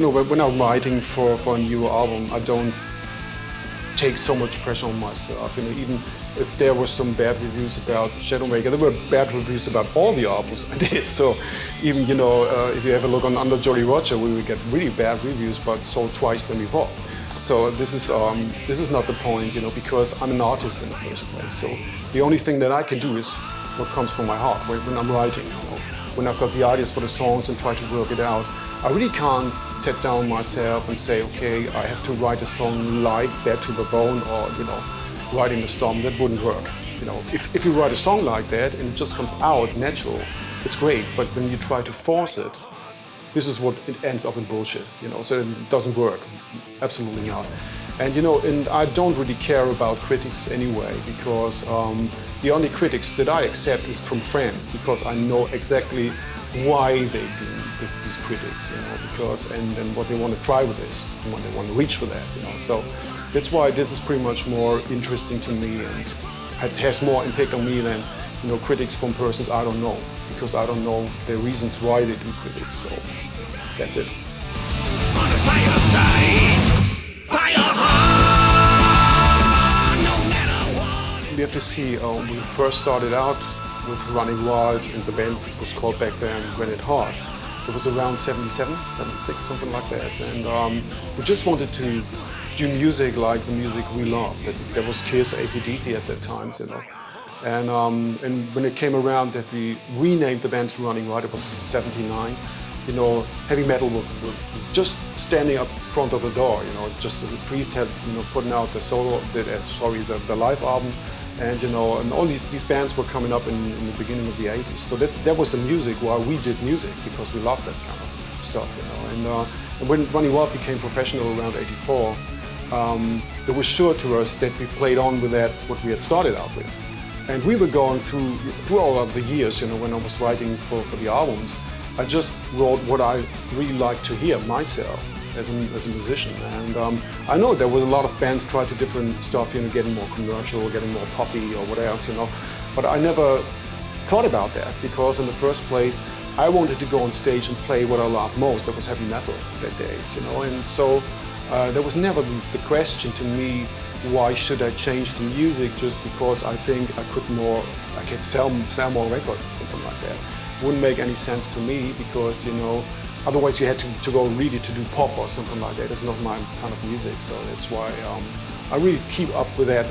know, when I'm writing for a new album, I don't take so much pressure on myself. You know, even if there were some bad reviews about Shadowmaker, there were bad reviews about all the albums I did. So even, you know, if you have a look on Under Jolly Roger, we would get really bad reviews, but sold twice than before. So this is not the point, you know, because I'm an artist in the first place. So the only thing that I can do is what comes from my heart when I'm writing. You know, when I've got the ideas for the songs and try to work it out, I really can't sit down myself and say, okay, I have to write a song like that to the bone, or, you know, Riding the Storm. That wouldn't work. You know, if you write a song like that and it just comes out natural, it's great. But when you try to force it, this is what it ends up in bullshit. You know, so it doesn't work. Absolutely not. And you know, and I don't really care about critics anyway, because the only critics that I accept is from friends, because I know exactly why they do these critics, you know, because and what they want to try with this, and what they want to reach for that, you know. So that's why this is pretty much more interesting to me, and it has more impact on me than, you know, critics from persons I don't know, because I don't know the reasons why they do critics. So that's it. On the fire side, fire hard, no matter what. You have to see, when we first started out with Running Wild, and the band was called back then Granite Heart. It was around 77, 76, something like that. And we just wanted to do music like the music we loved. There was Kiss, AC/DC at that time, you know. And when it came around that we renamed the band to Running Wild, it was 79. You know, heavy metal was just standing up front of the door. You know, just the Priest had, you know, putting out the the live album, and you know, and all these bands were coming up in the beginning of the 80s. So that was the music why we did music, because we loved that kind of stuff. You know, and when Running Wild became professional around '84, it was sure to us that we played on with that what we had started out with, and we were going through all of the years. You know, when I was writing for the albums, I just wrote what I really like to hear myself as a musician. And I know there was a lot of bands try to different stuff, you know, getting more commercial, getting more poppy or what else, you know. But I never thought about that, because in the first place, I wanted to go on stage and play what I loved most. That was heavy metal that days, you know. And so there was never the question to me, why should I change the music just because I think I could sell more records or something like that. Wouldn't make any sense to me, because, you know, otherwise you had to go really to do pop or something like that. It's not my kind of music, so that's why I really keep up with that.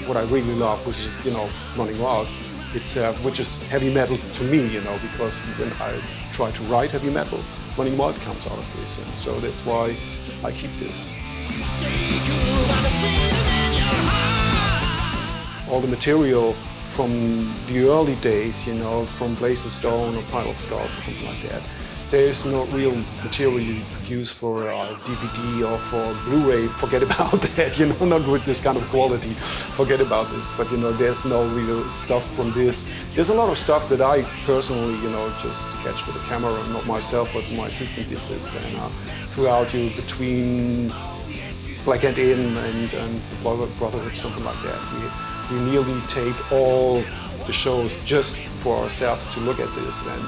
What I really love, which is, you know, Running Wild. It's which is heavy metal to me, you know, because when I try to write heavy metal, Running Wild comes out of this, and so that's why I keep this. All the material from the early days, you know, from Blazing Stone or Pilot Skulls or something like that, there's no real material you could use for DVD or for Blu-ray. Forget about that, you know, not with this kind of quality. Forget about this. But, you know, there's no real stuff from this. There's a lot of stuff that I personally, you know, just catch with the camera, not myself, but my assistant did this. And throughout between Black Hand In and the Brotherhood, something like that, we nearly take all the shows just for ourselves to look at this and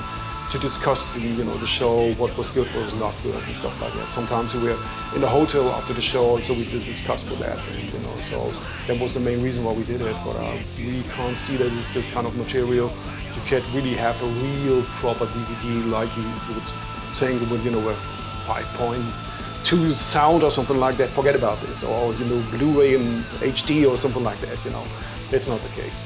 to discuss the show, what was good, what was not good, and stuff like that. Sometimes we were in the hotel after the show, and so we did discuss with that, and, you know, so that was the main reason why we did it. But we can't see that it's the kind of material you can really have a real proper DVD like you would saying with, you know, a 5.2 sound or something like that. Forget about this, or, you know, Blu-ray and HD or something like that. You know, that's not the case.